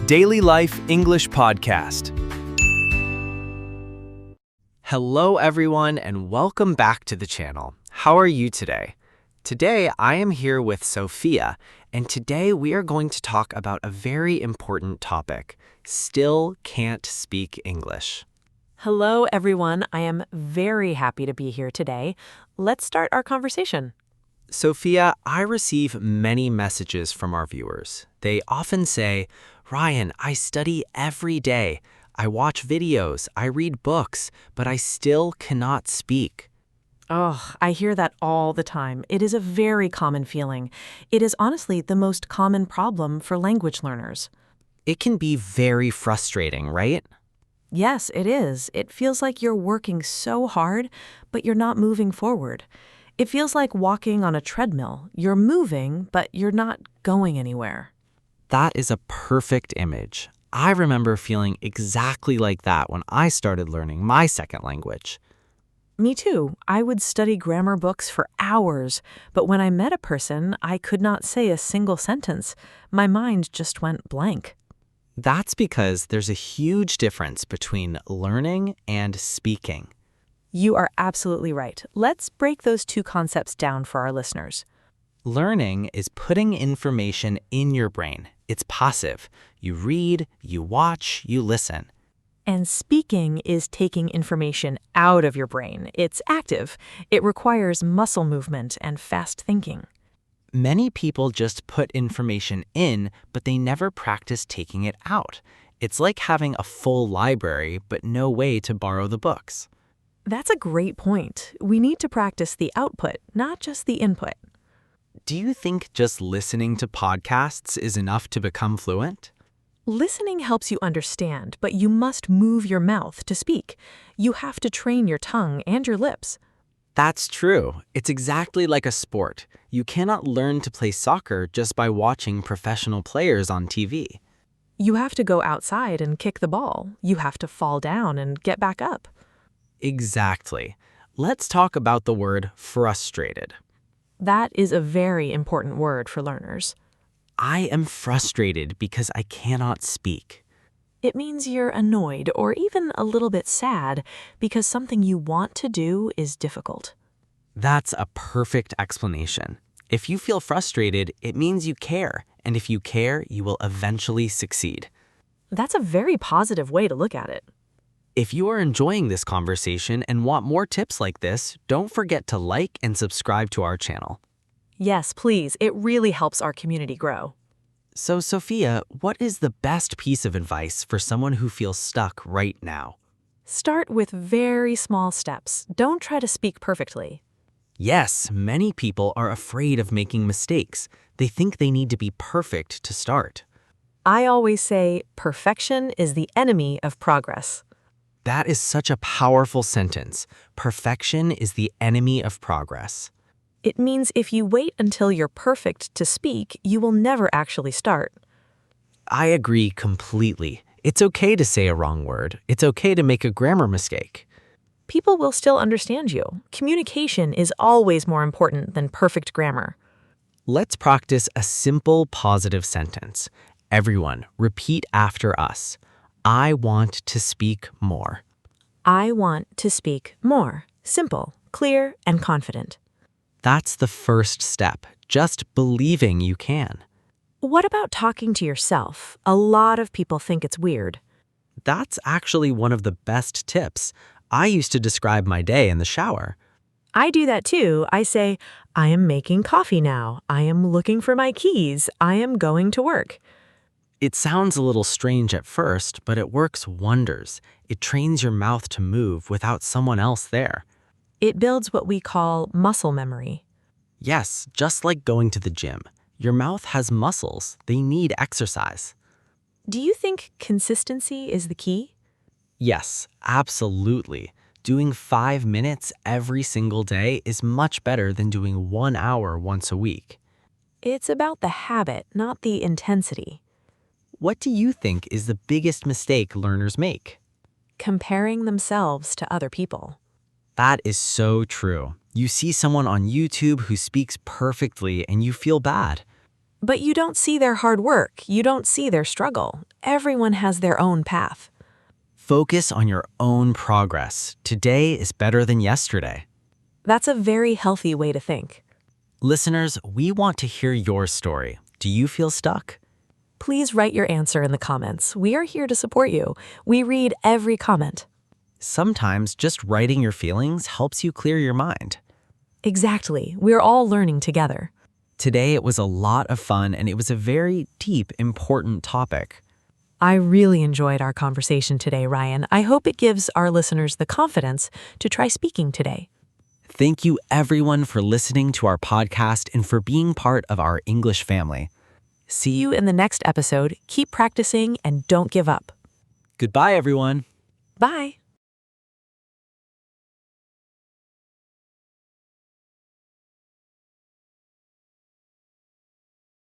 Daily Life English Podcast. Hello everyone and welcome back to the channel. How are you today? Today I am here with Sophia, and today we are going to talk about a very important topic. Still can't speak English. Hello, everyone. I am very happy to be here today. Let's start our conversation. Sophia, I receive many messages from our viewers. They often say, Ryan, I study every day. I watch videos, I read books, but I still cannot speak. Oh, I hear that all the time. It is a very common feeling. It is honestly the most common problem for language learners. It can be very frustrating, right? Yes, it is. It feels like you're working so hard, but you're not moving forward. It feels like walking on a treadmill. You're moving, but you're not going anywhere. That is a perfect image. I remember feeling exactly like that when I started learning my second language. Me too. I would study grammar books for hours, but when I met a person, I could not say a single sentence. My mind just went blank. That's because there's a huge difference between learning and speaking. You are absolutely right. Let's break those two concepts down for our listeners. Learning is putting information in your brain. It's passive. You read, you watch, you listen. And speaking is taking information out of your brain. It's active. It requires muscle movement and fast thinking. Many people just put information in, but they never practice taking it out. It's like having a full library, but no way to borrow the books. That's a great point. We need to practice the output, not just the input. Do you think just listening to podcasts is enough to become fluent? Listening helps you understand, but you must move your mouth to speak. You have to train your tongue and your lips. That's true. It's exactly like a sport. You cannot learn to play soccer just by watching professional players on TV. You have to go outside and kick the ball. You have to fall down and get back up. Exactly. Let's talk about the word frustrated. That is a very important word for learners. I am frustrated because I cannot speak. It means you're annoyed or even a little bit sad because something you want to do is difficult. That's a perfect explanation. If you feel frustrated, it means you care, and if you care, you will eventually succeed. That's a very positive way to look at it. If you are enjoying this conversation and want more tips like this, don't forget to like and subscribe to our channel. Yes, please. It really helps our community grow. So, Sophia, what is the best piece of advice for someone who feels stuck right now? Start with very small steps. Don't try to speak perfectly. Yes, many people are afraid of making mistakes. They think they need to be perfect to start. I always say perfection is the enemy of progress. That is such a powerful sentence. Perfection is the enemy of progress. It means if you wait until you're perfect to speak, you will never actually start. I agree completely. It's okay to say a wrong word. It's okay to make a grammar mistake. People will still understand you. Communication is always more important than perfect grammar. Let's practice a simple positive sentence. Everyone, repeat after us. I want to speak more. I want to speak more. Simple, clear, and confident. That's the first step, just believing you can. What about talking to yourself? A lot of people think it's weird. That's actually one of the best tips. I used to describe my day in the shower. I do that too. I say, I am making coffee now. I am looking for my keys. I am going to work. It sounds a little strange at first, but it works wonders. It trains your mouth to move without someone else there. It builds what we call muscle memory. Yes, just like going to the gym. Your mouth has muscles. They need exercise. Do you think consistency is the key? Yes, absolutely. Doing 5 minutes every single day is much better than doing 1 hour once a week. It's about the habit, not the intensity. What do you think is the biggest mistake learners make? Comparing themselves to other people. That is so true. You see someone on YouTube who speaks perfectly and you feel bad. But you don't see their hard work. You don't see their struggle. Everyone has their own path. Focus on your own progress. Today is better than yesterday. That's a very healthy way to think. Listeners, we want to hear your story. Do you feel stuck? Please write your answer in the comments. We are here to support you. We read every comment. Sometimes just writing your feelings helps you clear your mind. Exactly. We're all learning together. Today it was a lot of fun and it was a very deep, important topic. I really enjoyed our conversation today, Ryan. I hope it gives our listeners the confidence to try speaking today. Thank you everyone for listening to our podcast and for being part of our English family. See you in the next episode. Keep practicing and don't give up. Goodbye, everyone. Bye.